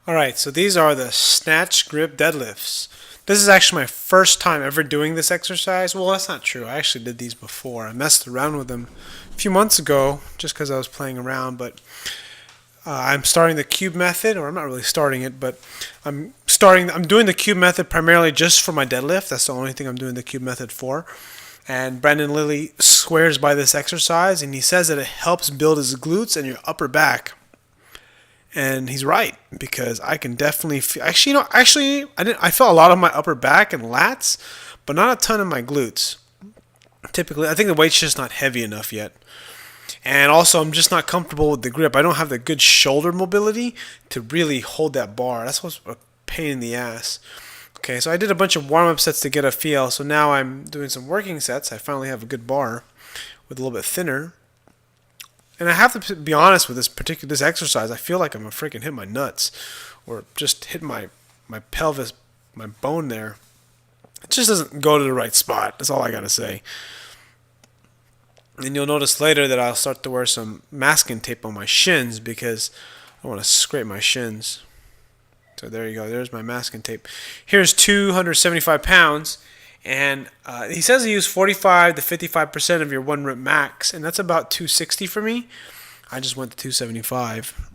Alright, so these are the Snatch grip deadlifts. This is actually my first time ever doing this exercise. Well, that's not true. I actually did these before. I messed around with them a few months ago just because I was playing around, but I'm starting the cube method, or I'm not really starting it, but I'm doing the cube method primarily just for my deadlift. That's the only thing I'm doing the cube method for. And Brandon Lilly swears by this exercise, and he says that it helps build his glutes and your upper back. And he's right, because I can definitely feel, I felt a lot of my upper back and lats, but not a ton of my glutes. Typically, I think the weight's just not heavy enough yet. And also, I'm just not comfortable with the grip. I don't have the good shoulder mobility to really hold that bar. That's what's a pain in the ass. Okay, so I did a bunch of warm-up sets to get a feel. So now I'm doing some working sets. I finally have a good bar with a little bit thinner. And I have to be honest with this exercise. I feel like I'm gonna freaking hit my nuts, or just hit my pelvis, my bone there. It just doesn't go to the right spot. That's all I gotta say. And you'll notice later that I'll start to wear some masking tape on my shins because I want to scrape my shins. So there you go. There's my masking tape. Here's 275 pounds. And he says to use 45 to 55% of your 1 rep max, and that's about 260 for me. I just went to 275.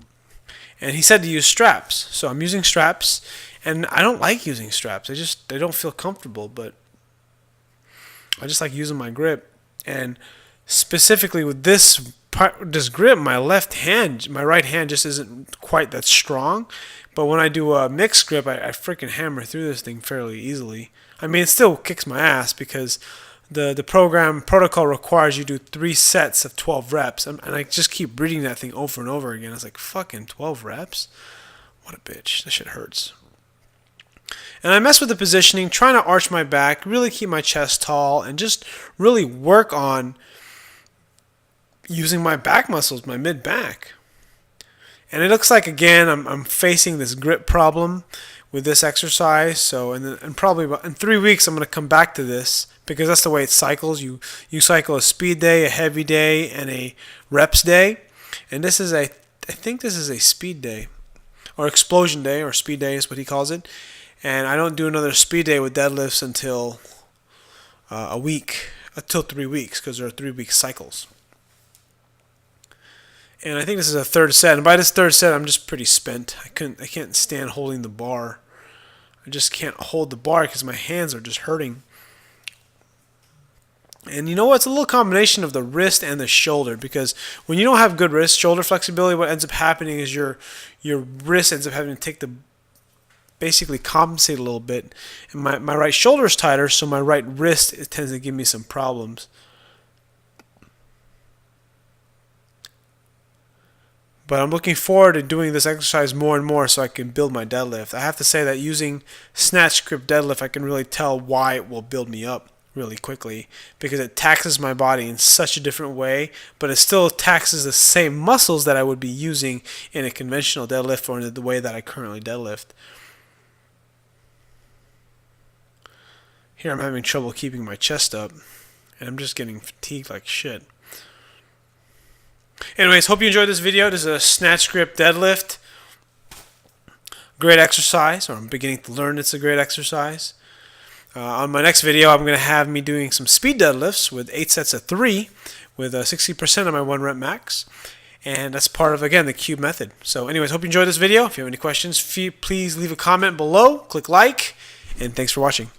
And he said to use straps, so I'm using straps, and I don't like using straps. They don't feel comfortable, but I just like using my grip. And specifically with this grip, my right hand just isn't quite that strong. But when I do a mixed grip, I freaking hammer through this thing fairly easily. I mean, it still kicks my ass because the protocol requires you do 3 sets of 12 reps. And I just keep reading that thing over and over again. It's like, fucking 12 reps? What a bitch. That shit hurts. And I mess with the positioning, trying to arch my back, really keep my chest tall, and just really work on using my back muscles, my mid-back. And it looks like, again, I'm facing this grip problem with this exercise. So, and probably in 3 weeks, I'm going to come back to this because that's the way it cycles. You cycle a speed day, a heavy day, and a reps day. And I think this is a speed day, or explosion day, or speed day is what he calls it. And I don't do another speed day with deadlifts until until 3 weeks, because there are 3-week cycles. And I think this is a third set. And by this third set, I'm just pretty spent. I can't stand holding the bar. I just can't hold the bar because my hands are just hurting. And you know what? It's a little combination of the wrist and the shoulder, because when you don't have good shoulder flexibility, what ends up happening is your wrist ends up having to basically compensate a little bit. And my right shoulder is tighter, so my right wrist tends to give me some problems. But I'm looking forward to doing this exercise more and more so I can build my deadlift. I have to say that using Snatch grip deadlift, I can really tell why it will build me up really quickly, because it taxes my body in such a different way, but it still taxes the same muscles that I would be using in a conventional deadlift or in the way that I currently deadlift. Here I'm having trouble keeping my chest up, and I'm just getting fatigued like shit. Anyways, hope you enjoyed this video. This is a Snatch grip deadlift. Great exercise, or I'm beginning to learn it's a great exercise. On my next video, I'm going to have me doing some speed deadlifts with 8 sets of 3 with 60% of my 1 rep max. And that's part of, again, the cube method. So anyways, hope you enjoyed this video. If you have any questions, please leave a comment below. Click like, and thanks for watching.